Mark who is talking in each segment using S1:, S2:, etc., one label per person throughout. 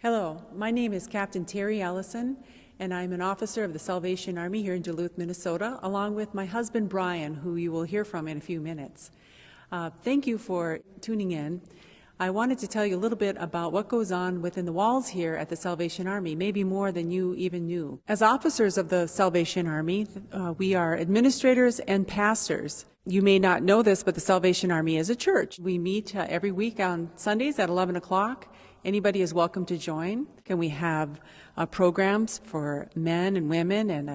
S1: Hello, my name is Captain Terry Ellison, and I'm an officer of the Salvation Army here in Duluth, Minnesota, along with my husband Brian, who you will hear from in a few minutes. Thank you for tuning in. I wanted to tell you a little bit about what goes on within the walls here at the Salvation Army, maybe more than you even knew. As officers of the Salvation Army, we are administrators and pastors. You may not know this, but the Salvation Army is a church. We meet every week on Sundays at 11 o'clock. Anybody is welcome to join. And we have programs for men and women and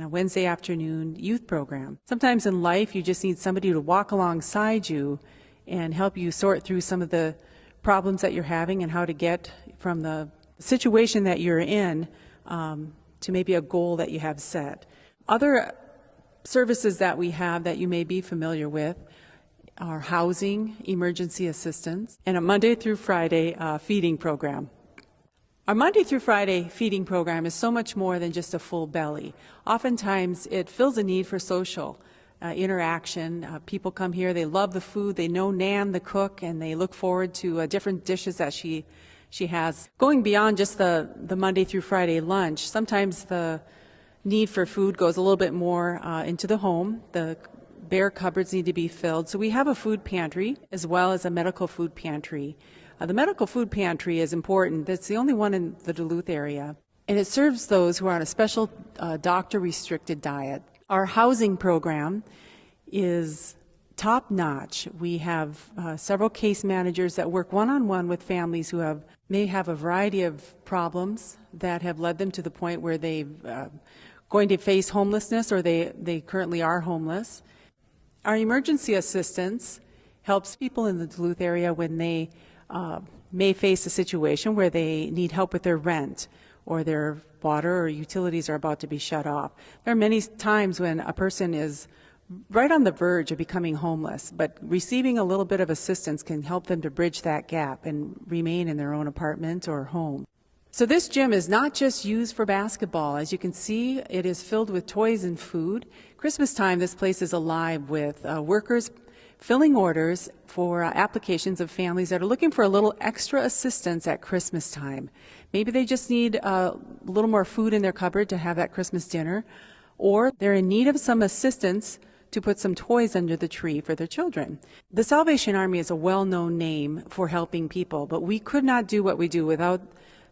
S1: a Wednesday afternoon youth program. Sometimes in life, you just need somebody to walk alongside you and help you sort through some of the problems that you're having and how to get from the situation that you're in to maybe a goal that you have set. Other services that we have that you may be familiar with are housing, emergency assistance, and a Monday through Friday feeding program. Our Monday through Friday feeding program is so much more than just a full belly. Oftentimes it fills a need for social interaction. People come here, they love the food, they know Nan, the cook, and they look forward to different dishes that she has. Going beyond just the Monday through Friday lunch, sometimes the need for food goes a little bit more into the home. The bare cupboards need to be filled. So we have a food pantry as well as a medical food pantry. The medical food pantry is important. It's the only one in the Duluth area, and it serves those who are on a special doctor-restricted diet. Our housing program is top-notch. We have several case managers that work one-on-one with families who may have a variety of problems that have led them to the point where they're going to face homelessness or they currently are homeless. Our emergency assistance helps people in the Duluth area when they may face a situation where they need help with their rent or their water or utilities are about to be shut off. There are many times when a person is right on the verge of becoming homeless, but receiving a little bit of assistance can help them to bridge that gap and remain in their own apartment or home. So this gym is not just used for basketball. As you can see, it is filled with toys and food. Christmas time, this place is alive with workers filling orders for applications of families that are looking for a little extra assistance at Christmas time. Maybe they just need a little more food in their cupboard to have that Christmas dinner, or they're in need of some assistance to put some toys under the tree for their children. The Salvation Army is a well-known name for helping people, but we could not do what we do without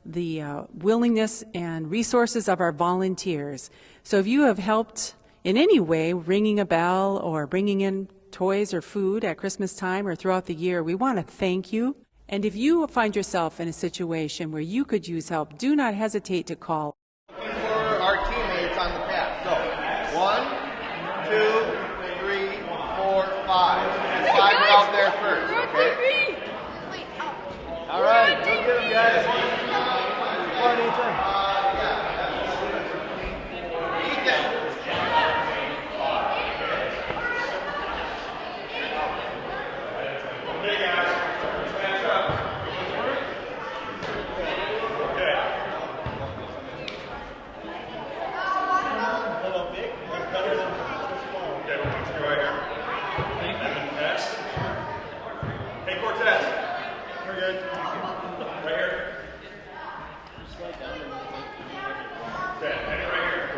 S1: the willingness and resources of our volunteers. So if you have helped in any way, ringing a bell or bringing in toys or food at Christmas time or throughout the year, we want to thank you. And if you find yourself in a situation where you could use help, do not hesitate to call.
S2: For our teammates on the path. So 1, 2, 3, 4, 5. 5 are out there first, okay? All right, go get them, guys. One, Ethan.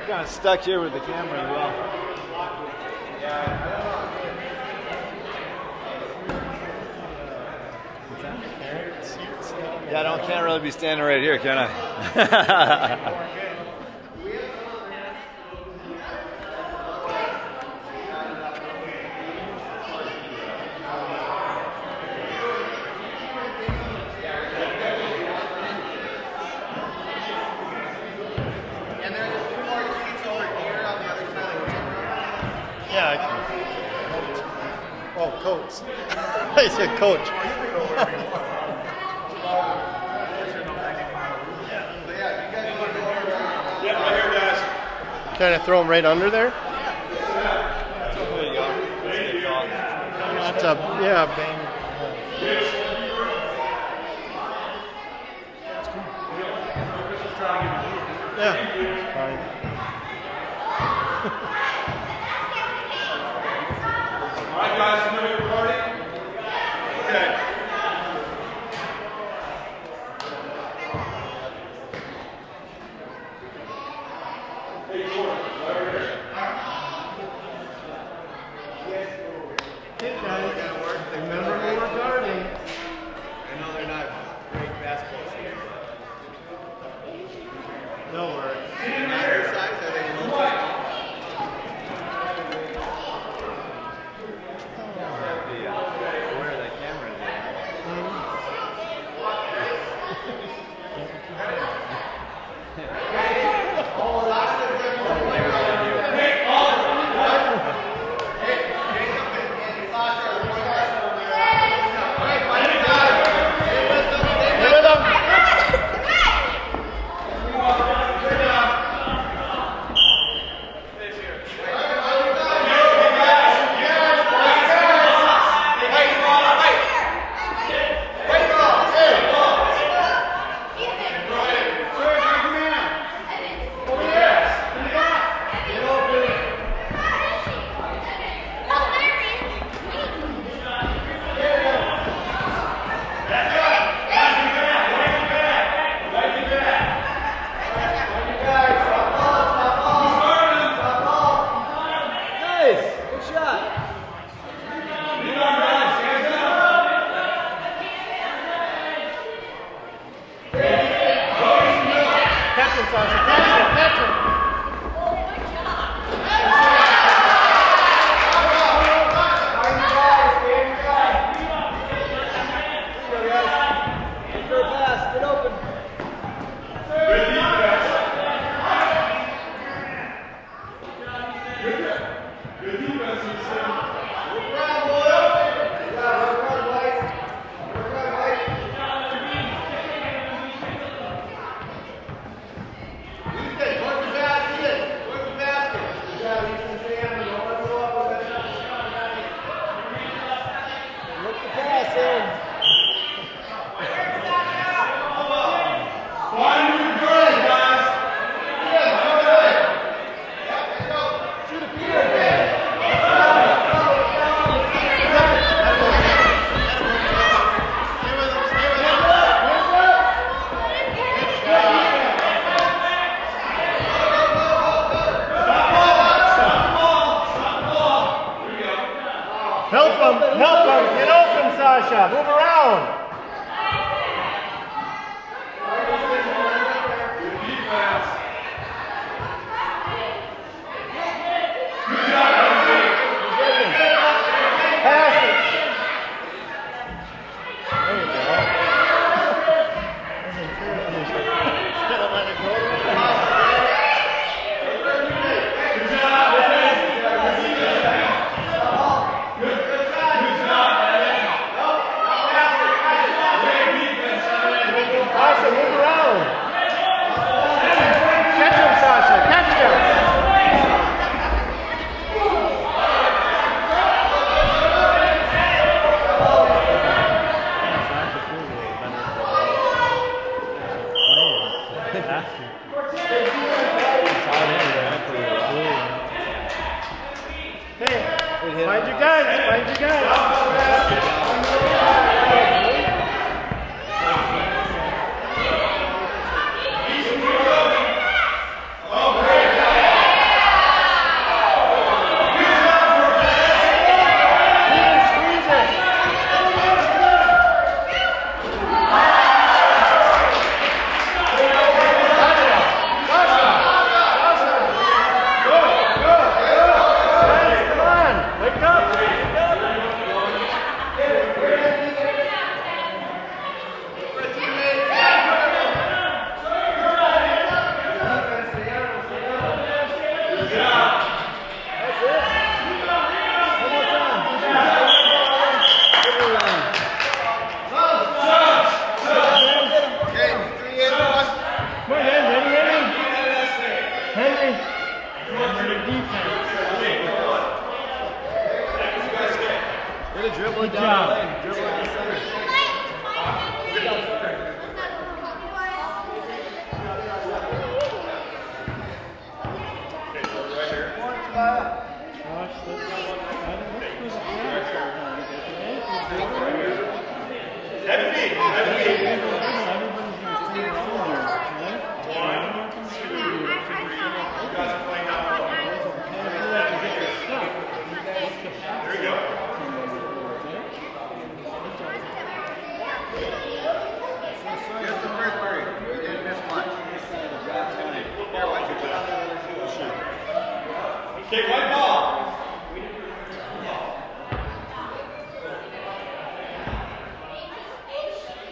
S2: Kind of stuck here with the camera as well. Yeah, I can't really be standing right here, can I? Oh, coach. I said coach. Kind of throw them right under there? There you go. That's a, bang. Yeah. Fine.
S3: All right, guys, familiar with party? Okay.
S4: Sasha. Move around. Pass it. There you go. Instead of letting it go. Sasha, move around. Catch him, Sasha. Catch him. Hey, find your guys. Find your guys. Dribble it down the lane. Dribble it in the center.
S3: Okay, white ball.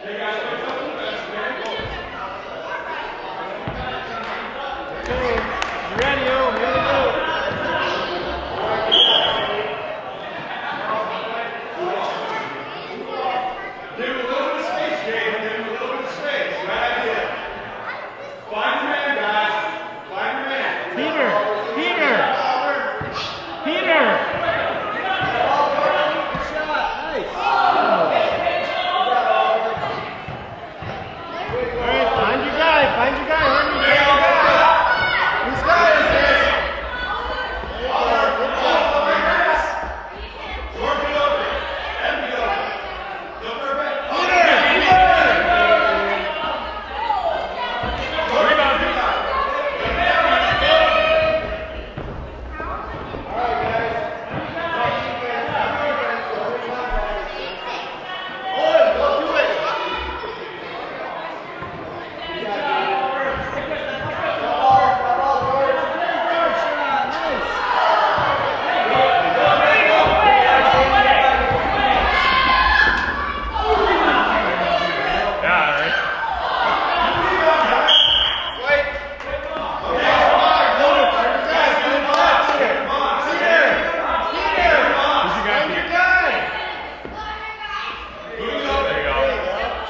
S3: Hey guys, what's up?
S4: Okay, you ready, yo? You ready to go?
S3: Give him a little bit of space, Jay. Give him a little bit of space. Right idea. Find your man, guys. Find your man.
S4: Peter! Peter! Peter! Alright, find your guy, find your guy, find your guy. Whose guy is this?
S3: Work it over. Empty over. Go for it. Rebound, rebound.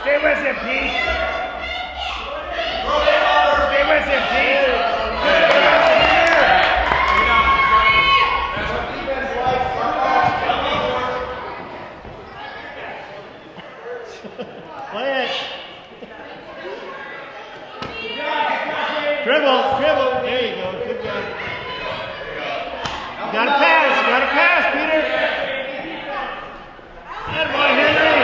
S4: Stay with him, Pete. Stay with him, Pete. Play it. Dribble, dribble. There you go. Good job. You gotta pass, Peter. Good boy, Henry.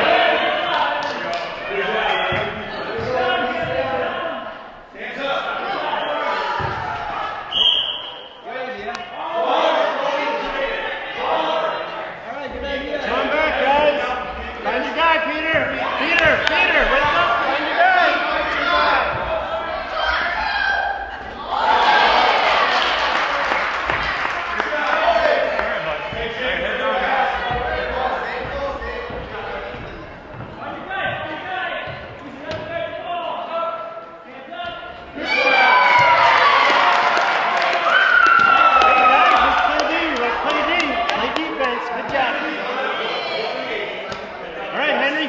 S4: Come back, guys. Find your guy, Peter. Peter, wake up. Find your guy.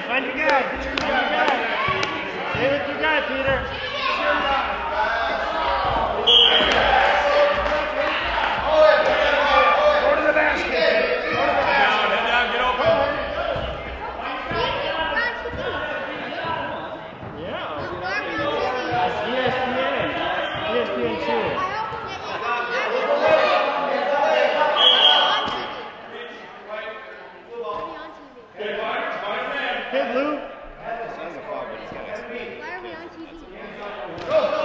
S4: Find your guy. Stay with your guy, Peter. Go to the basket.
S3: Head down, get open.
S4: Yeah. ESPN 2. Hey, Blue.
S2: Why are we on TV?
S3: Go.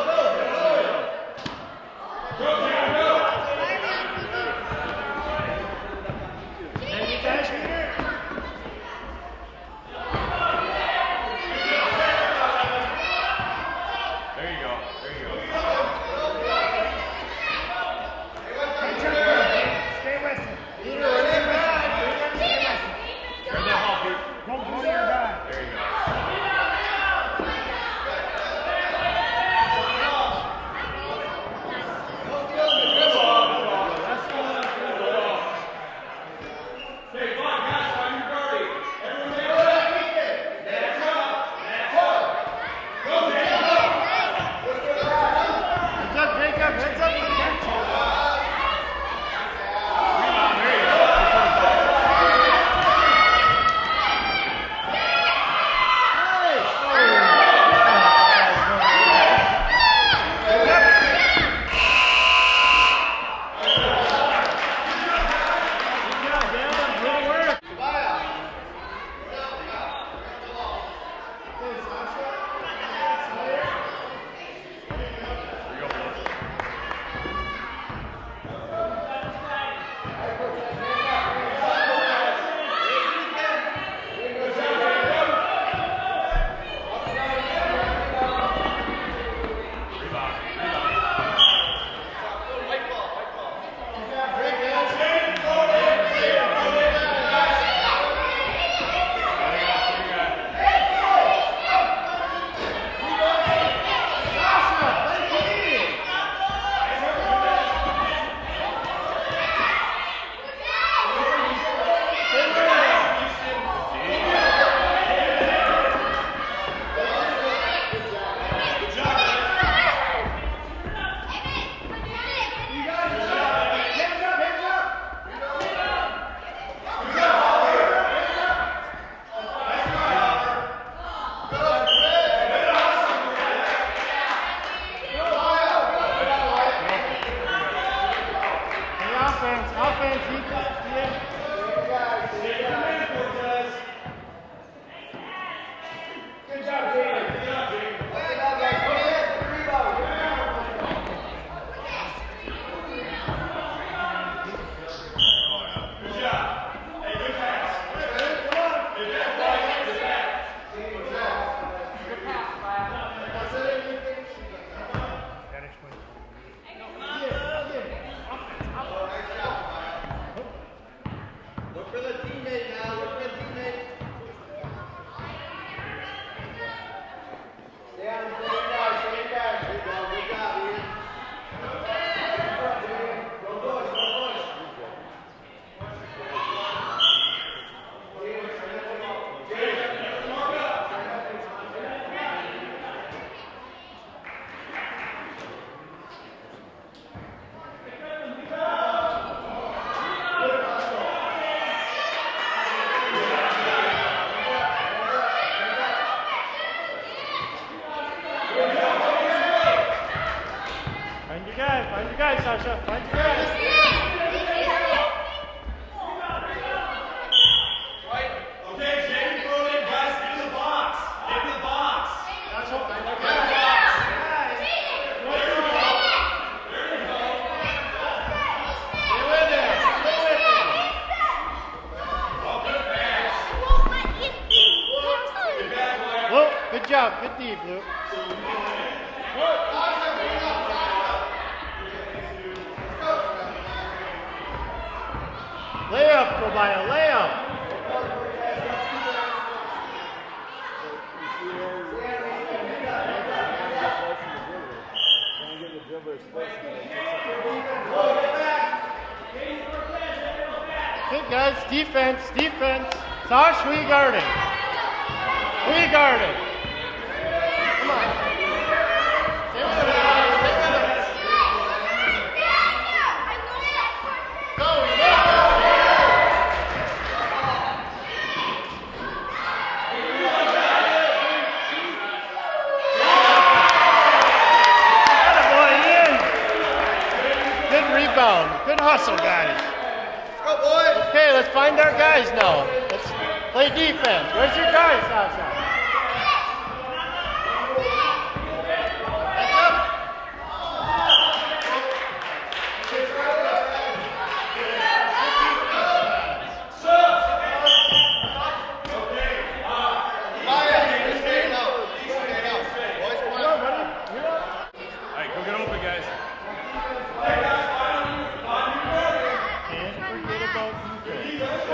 S4: Find your guy, Sasha. Find your guy.
S3: Okay, Jake, throw it, guys. Get in the box. Get in the box.
S4: That's what I like. job. Good deep, Luke. Layup, Tobiah, layup. Hey guys, defense, defense. Sash, who you guarding? Who you guarding? Come on. Stay with it. Stay with it. Go, Attaboy, Ian. Good rebound. Good hustle, guys.
S2: Go, boys.
S4: Okay, let's find our guys now. Let's play defense. Where's your guys, Sasha? That's up.
S2: Maya, you're staying out. Staying out. Boys, come on.
S3: All right, go get open, guys.
S4: Can't forget about defense.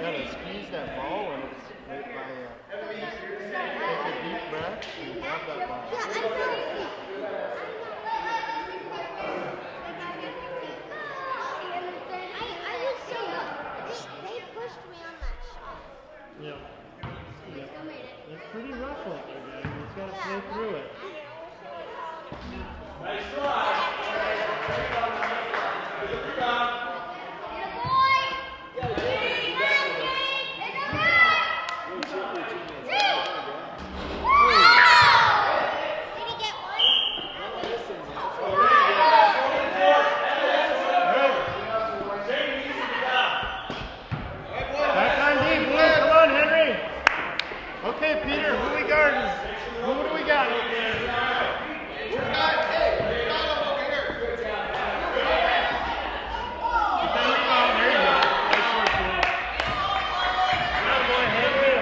S4: Gotta squeeze that ball when it's right by take a deep breath and grab that ball.
S5: They pushed me on that shot.
S4: Yeah. It's pretty rough out there, guys. You just gotta play through it.
S3: Nice try.
S4: Back on deep, Blue. Come on, Henry. Okay, Peter, who we guarding? Who do we got over there?
S2: Hey, got him over here.
S4: Get that rebound. There you go. Nice work, Blue. Good boy, Henry.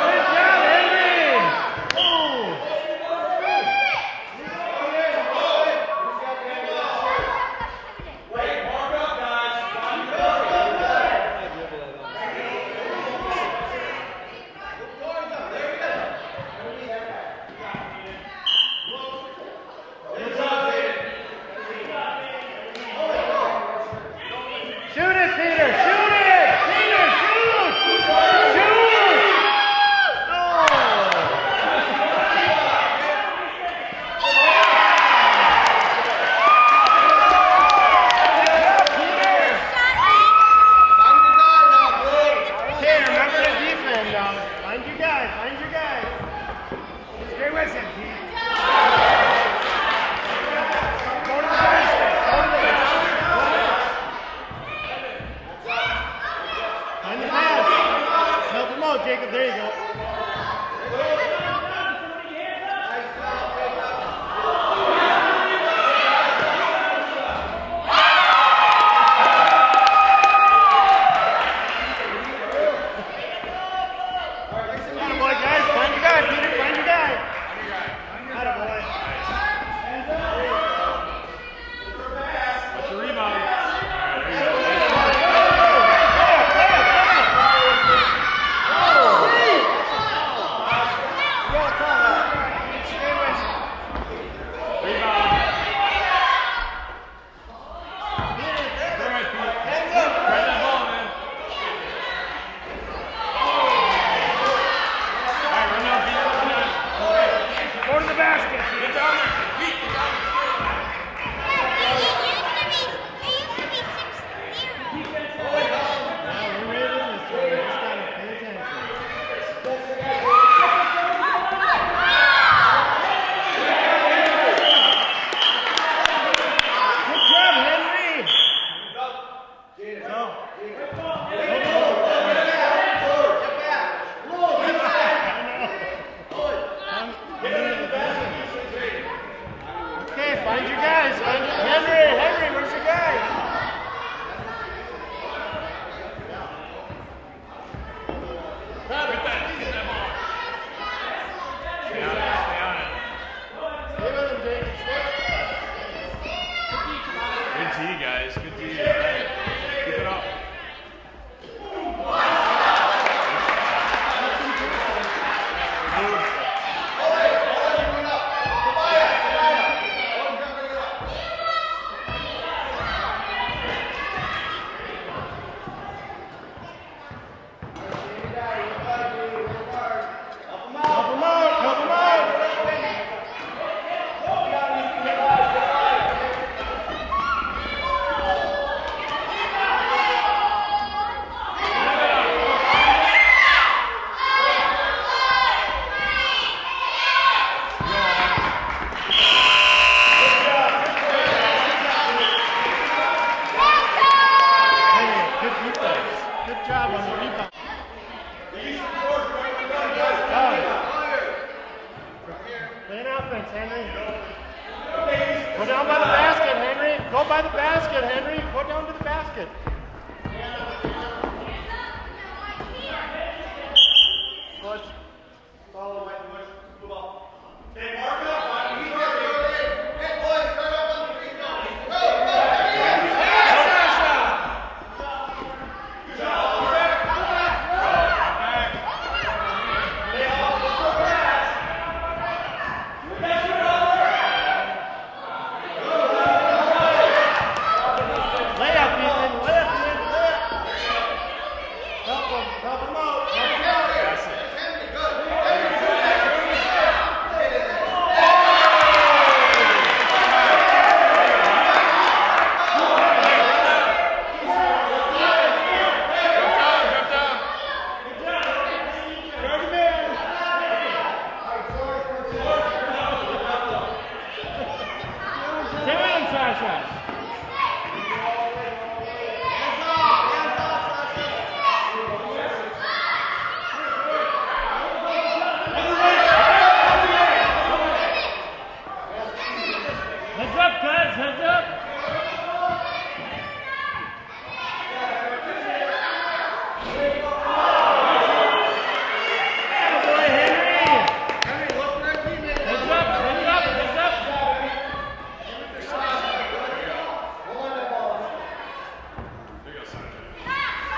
S4: Good job, Henry. Oh. Shoot it, Peter! Shoot it! Peter, shoot! Shoot! Oh!
S2: Find your guy now, Blue.
S4: Okay, remember to defend now. Find your guy, find your guy. Stay with him, Pete. Go to the basket, go to the basket. Find the pass. Help him out, Jacob. There you go. Attaboy, guys. Find your guy, Peter. Find your guy. Attaboy.
S3: That's a rebound.
S4: Yeah, Find your guys. Henry, where's your guys?
S3: Get that ball. Stay on it.
S4: Stay with him, Jake.
S3: Good D, guys. Good D. All right. Keep it up.
S4: Go down by the basket, Henry. Go by the basket, Henry. Go down to the basket. Push. Follow right, push. Move up. Okay, mark up. Hey, boys, turn up on the free throw. Go, go, Sasha.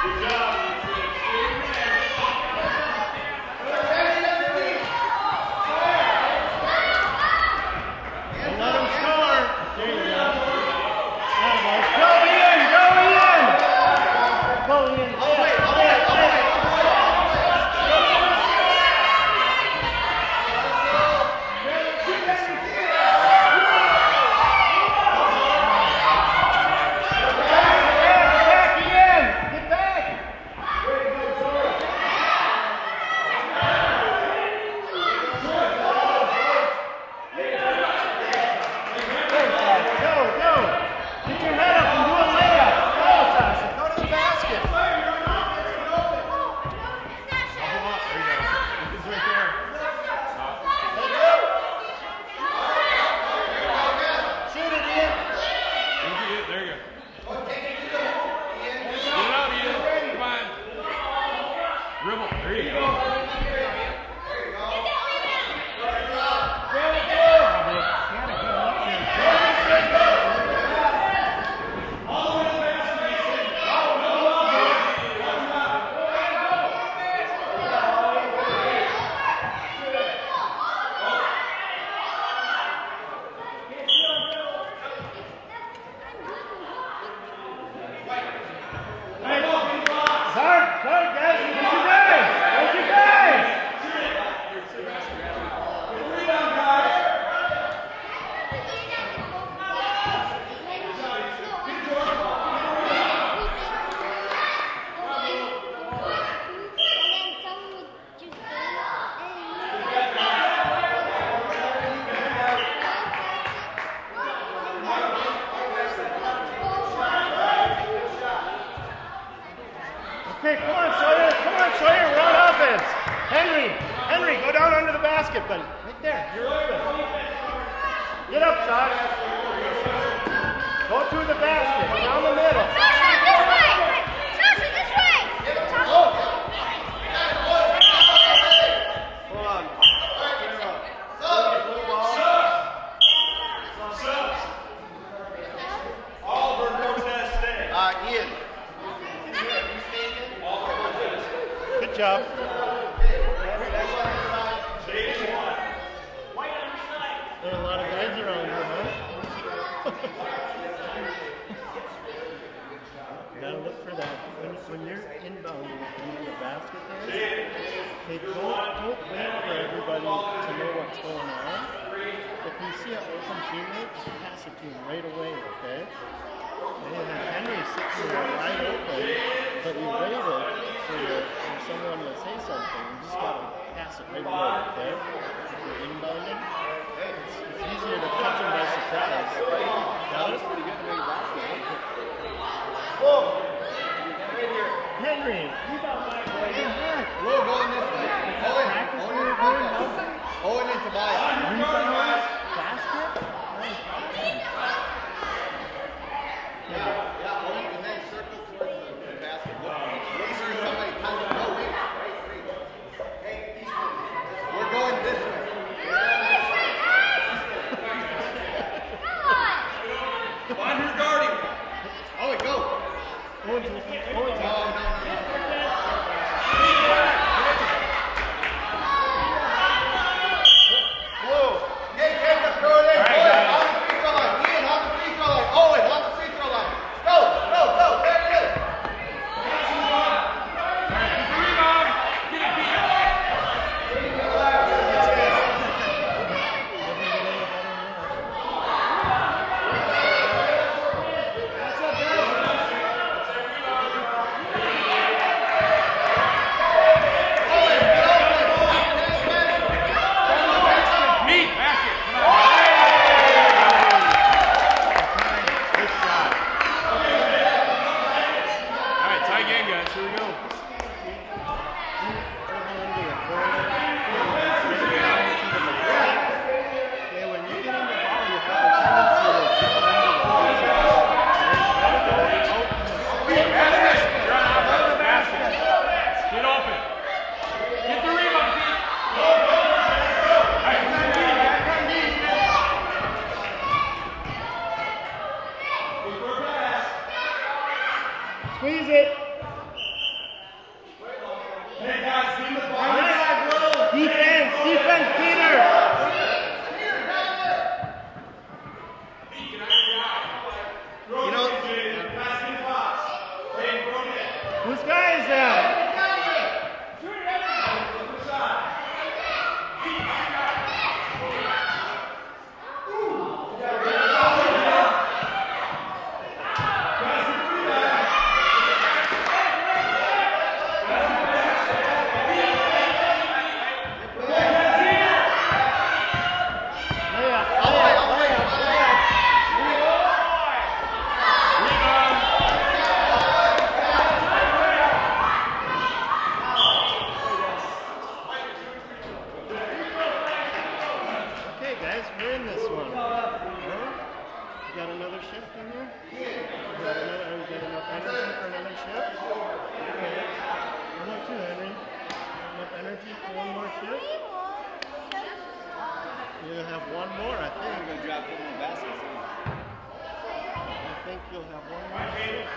S4: Good job. Henry, go down under the basket, buddy. Right there. You're open. Get up, Josh. Go to the basket. Down the middle.
S5: Joshua, this way! Joshua, this way!
S2: Hold on.
S3: Oliver Cortez stay.
S2: Ian.
S4: Good job. There are a lot of guys around here, huh? You gotta look for that. When you're inbound in the basket there, hey, don't wait for everybody to know what's going on. If you see an open teammate, just pass it to him right away, okay? And Henry's sitting there wide open, but you waited for someone to say something. You just gotta pass it right away, okay? If you're inbounding, it's easier to catch him by surprise. That was pretty good way basket.
S2: Whoa.
S4: Henry, you got my boy.
S2: We're going this way. Owen and Tobias.
S4: Rebound, basket.
S2: Yeah, Owen, and then circle towards the basket. Look for somebody coming. No, wait. Hey, we're going this way.
S3: Find your guarding.
S2: Owen, go.
S4: Owen's
S2: Hey, Jacob, throw it in. Owen, on the free throw line. Ian, on the free throw line. Owen, on the free throw line. Go. There it is.
S4: Squeeze it.
S3: Hey guys, see the ball.
S4: Defense, Peter.
S2: You know,
S4: Whose guy is that? We're in this one. Huh? You got another shift in here? You got enough energy for another shift? Okay. How about you, Henry? Enough energy for one more shift? You have one more, I think.
S2: I'm going to drop in the basket.
S4: I think you'll have one more shift.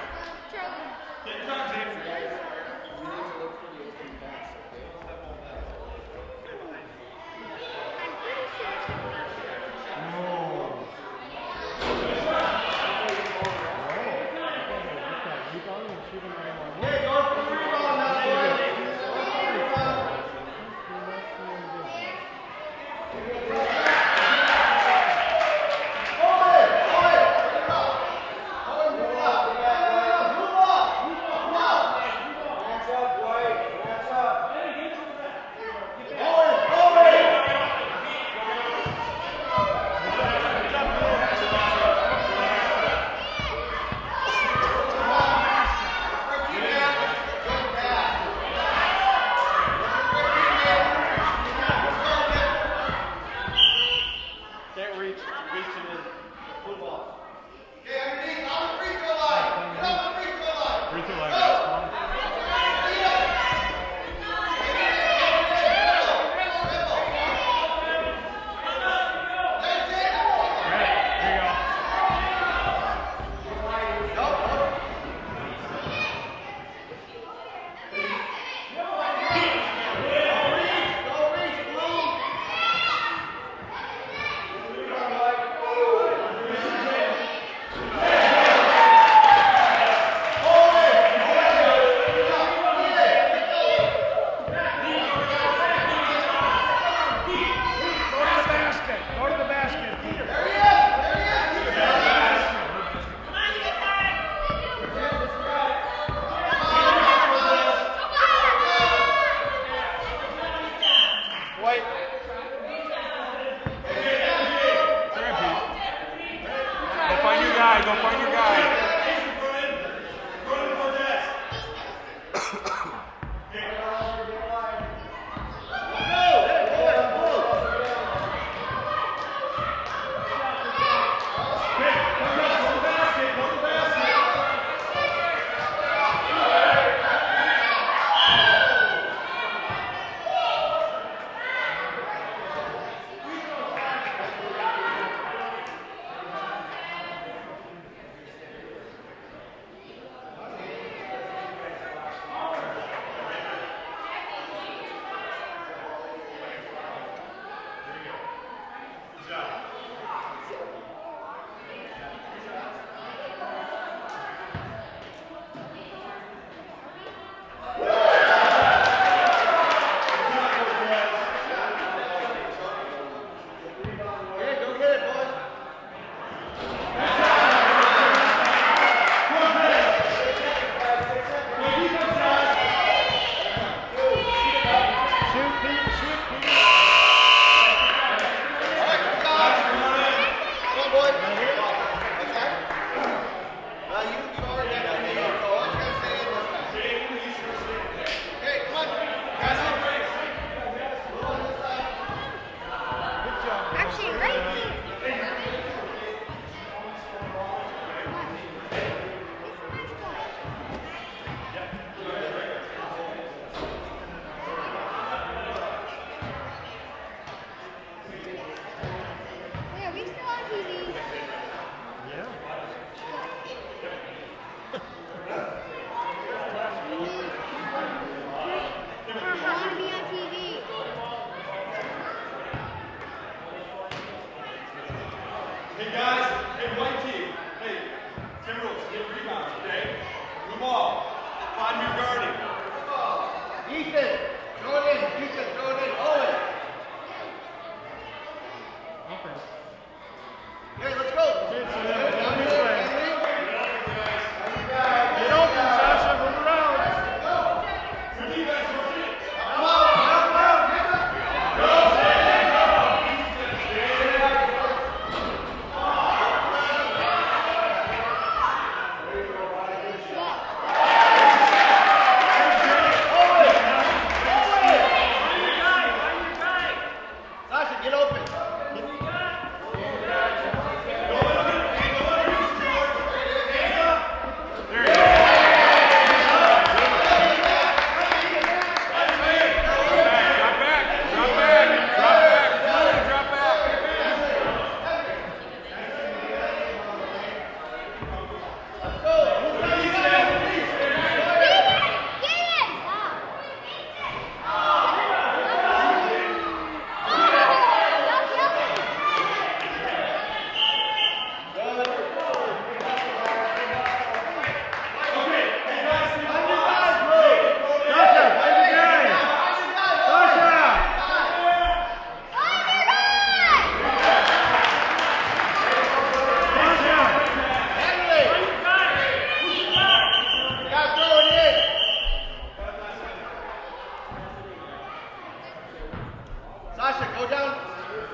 S2: Sasha, go down.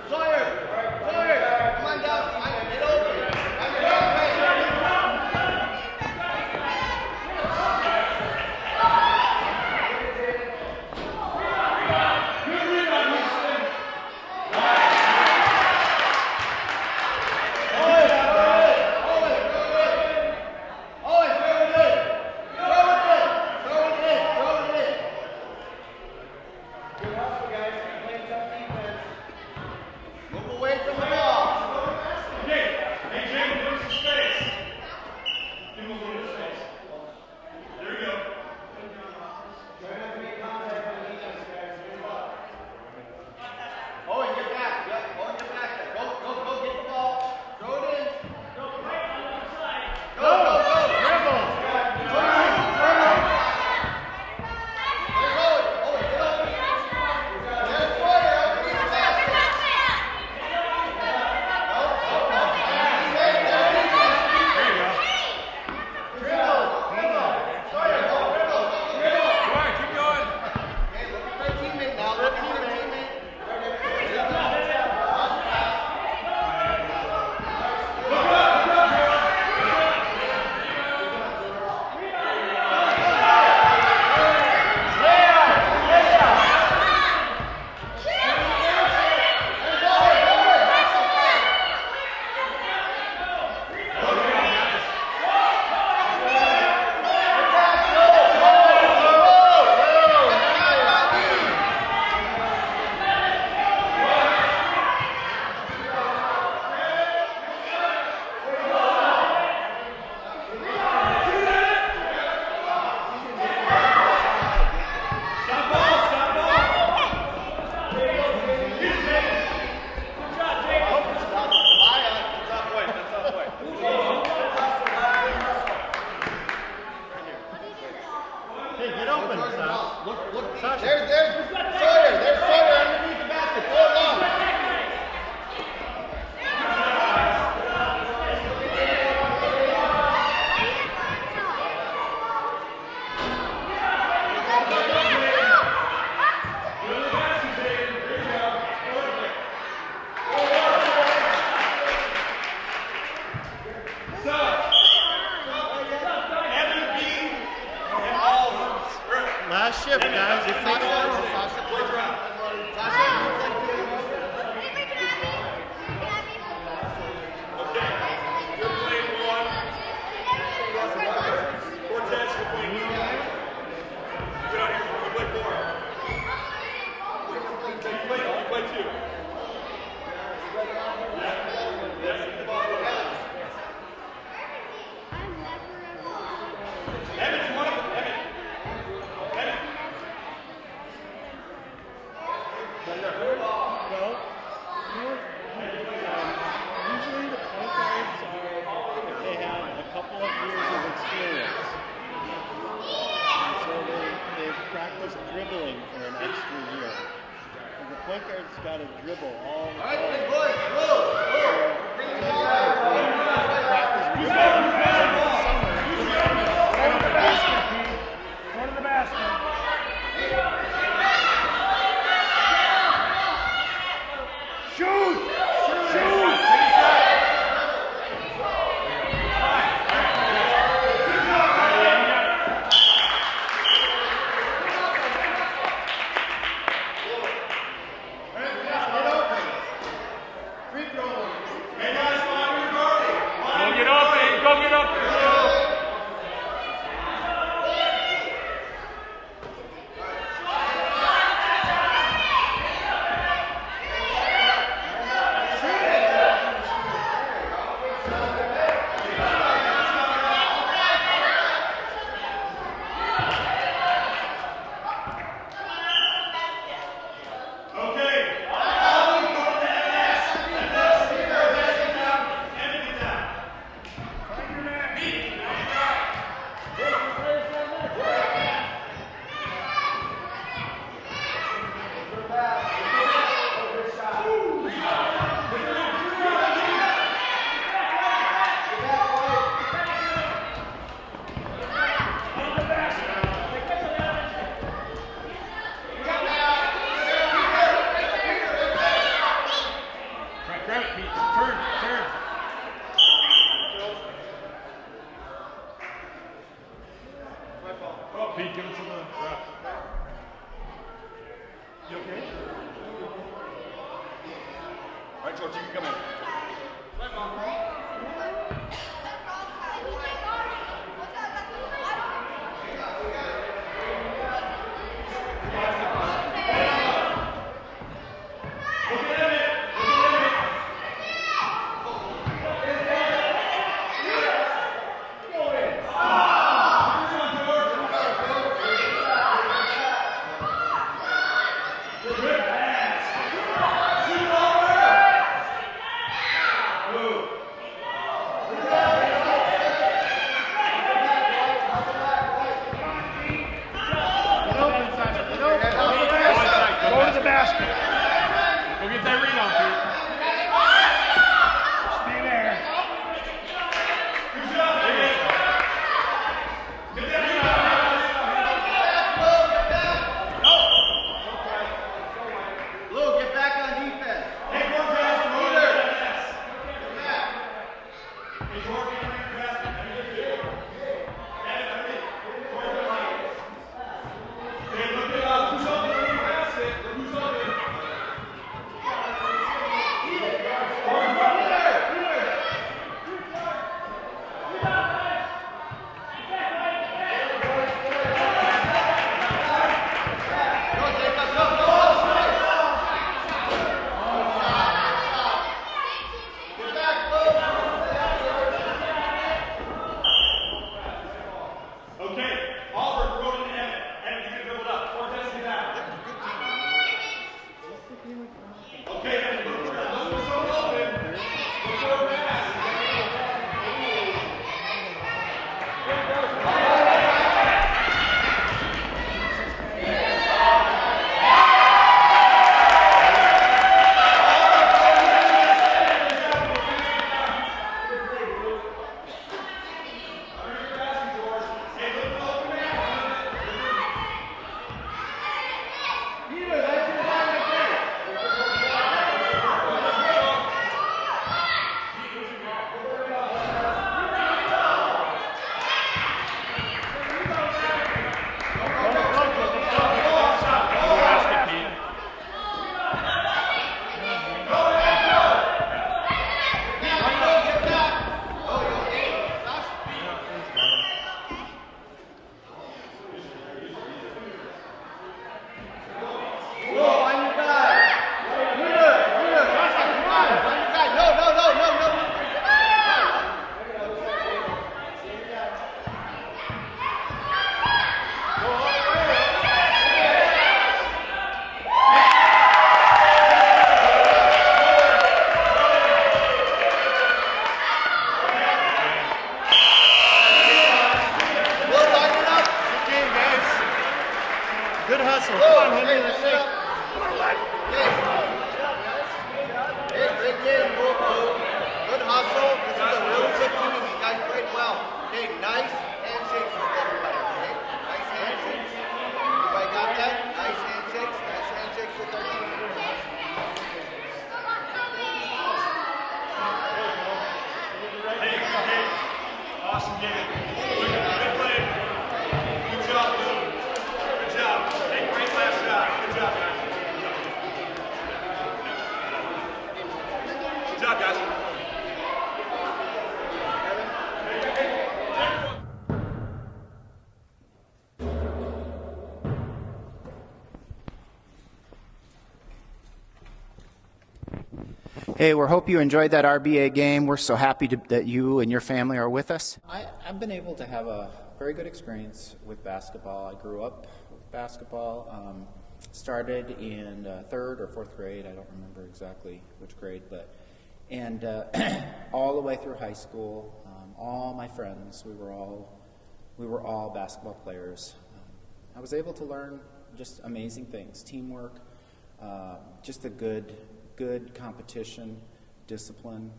S2: Sawyer, come on down. Get over. There's Sawyer underneath the basket. Pull it long.
S4: Last shift, guys. It's not usually the point guards are, if they have a couple of years of experience, so they've practiced dribbling for an extra year. And the point guard's got to dribble all the time.
S3: Go to the basket. Shoot! Hey guys, 5 minutes early. George, you can come in. Right, Mom.
S4: Good hustle. Come on, Henry. Let's go.
S2: Hey, great game. Good hustle. This is a really good team. You guys played well. Okay, nice handshakes with everybody. Okay, nice handshakes. Everybody got that? Nice handshakes. Nice handshakes with our team.
S3: Hey, awesome game. Good play. Good job, Lou. Good job. Hey, great last shot. Good job, guys. Good job, guys.
S6: Hey, we hope you enjoyed that RBA game. We're so happy that you and your family are with us.
S7: I've been able to have a very good experience with basketball. I grew up with basketball, started in third or fourth grade. I don't remember exactly which grade, and all the way through high school. All my friends, we were all basketball players. I was able to learn just amazing things: teamwork, just a good competition, discipline.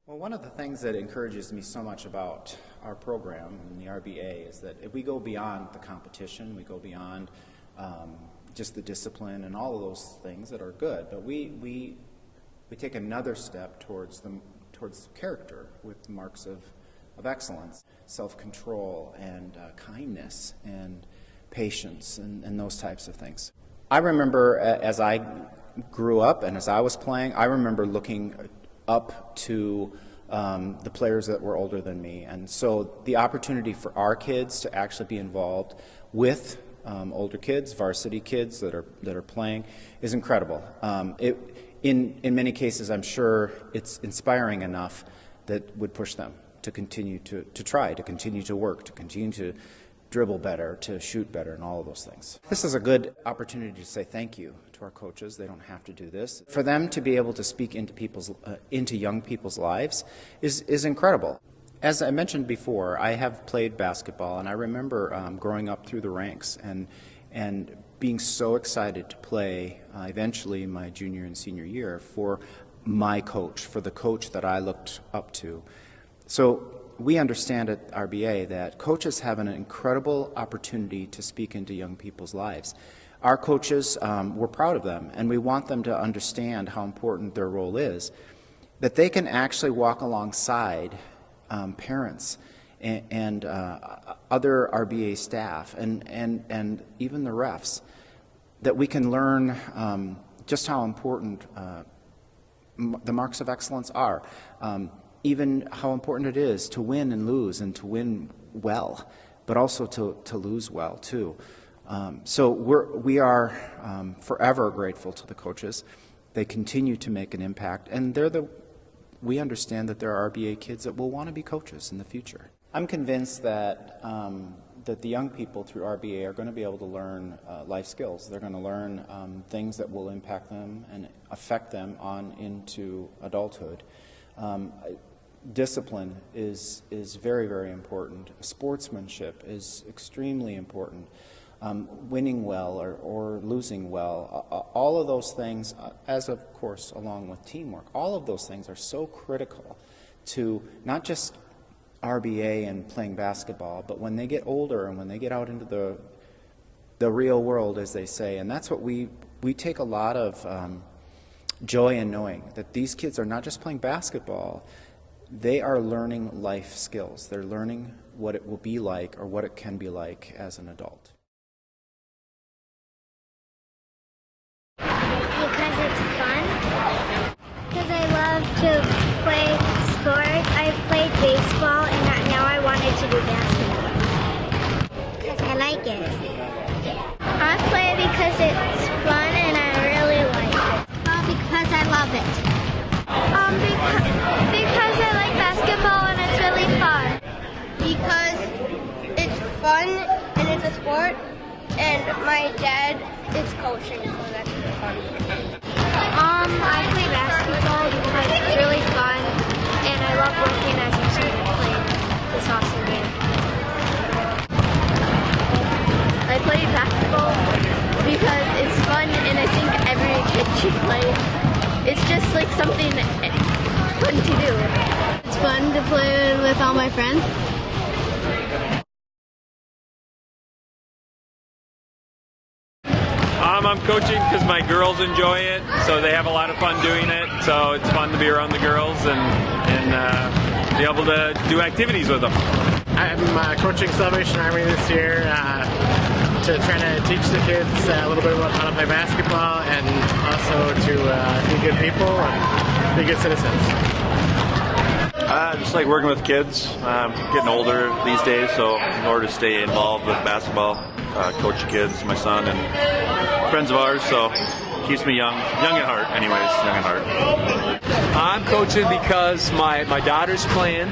S7: Well, one of the things that encourages me so much about our program and the RBA is that if we go beyond the competition, we go beyond just the discipline and all of those things that are good, but we take another step towards character with marks of excellence, self-control, and kindness, and patience, and those types of things. I remember as I grew up and as I was playing, I remember looking up to the players that were older than me. And so the opportunity for our kids to actually be involved with older kids, varsity kids that are playing, is incredible. In many cases, I'm sure it's inspiring enough that would push them to continue to try, to continue to work, to continue to dribble better, to shoot better, and all of those things. This is a good opportunity to say thank you to our coaches. They don't have to do this. For them to be able to speak into young people's lives is incredible. As I mentioned before, I have played basketball, and I remember growing up through the ranks and being so excited to play eventually my junior and senior year for my coach, for the coach that I looked up to. So we understand at RBA that coaches have an incredible opportunity to speak into young people's lives. Our coaches, we're proud of them, and we want them to understand how important their role is, that they can actually walk alongside parents and other RBA staff and even the refs, that we can learn just how important the marks of excellence are. Even how important it is to win and lose, and to win well, but also to lose well too. So we are forever grateful to the coaches. They continue to make an impact, and we understand that there are RBA kids that will want to be coaches in the future. I'm convinced that that the young people through RBA are going to be able to learn life skills. They're going to learn things that will impact them and affect them on into adulthood. Discipline is very, very important. Sportsmanship is extremely important. Winning well or losing well, all of those things, as of course along with teamwork, all of those things are so critical to not just RBA and playing basketball, but when they get older and when they get out into the real world, as they say. And that's what we take a lot of joy in knowing, that these kids are not just playing basketball, they are learning life skills. They're learning what it will be like, or what it can be like as an adult.
S5: Because it's fun. Because I love to play sports. I played baseball, and now I wanted to do basketball. Because I like it. I play because it's fun and I really like it. Because I love it. Because I like basketball and it's really fun.
S8: Because it's fun and it's a sport, and my dad is coaching, so that's fun.
S5: I play basketball because it's really fun, and I love working as a team and playing this awesome game.
S8: I play basketball because it's fun, and I think every kid should play. It's just like something fun to do. It's fun to play with all my friends.
S9: I'm coaching because my girls enjoy it, so they have a lot of fun doing it. So it's fun to be around the girls and be able to do activities with them.
S4: I'm coaching Salvation Army this year to try to teach the kids a little bit about how to play basketball, and also to be good people and be good citizens.
S10: Just like working with kids. Getting older these days, so in order to stay involved with basketball, coach kids, my son, and friends of ours, so keeps me young at heart anyways, young at heart.
S11: I'm coaching because my daughter's playing,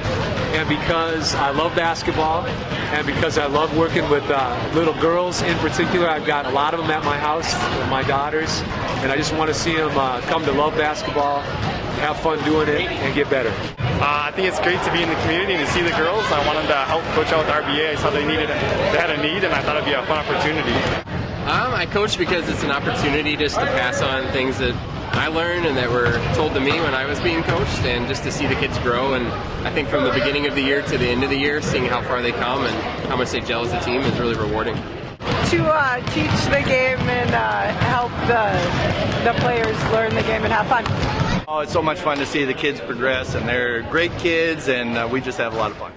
S11: and because I love basketball, and because I love working with little girls in particular. I've got a lot of them at my house, my daughters, and I just want to see them come to love basketball, have fun doing it, and get better.
S12: I think it's great to be in the community and to see the girls. I wanted to help coach out with RBA. I saw they had a need, and I thought it'd be a fun opportunity.
S13: I coach because it's an opportunity just to pass on things that I learned and that were told to me when I was being coached, and just to see the kids grow. And I think from the beginning of the year to the end of the year, seeing how far they come and how much they gel as a team is really rewarding.
S14: To teach the game and help the players learn the game and have fun.
S10: Oh, it's so much fun to see the kids progress, and they're great kids, and we just have a lot of fun.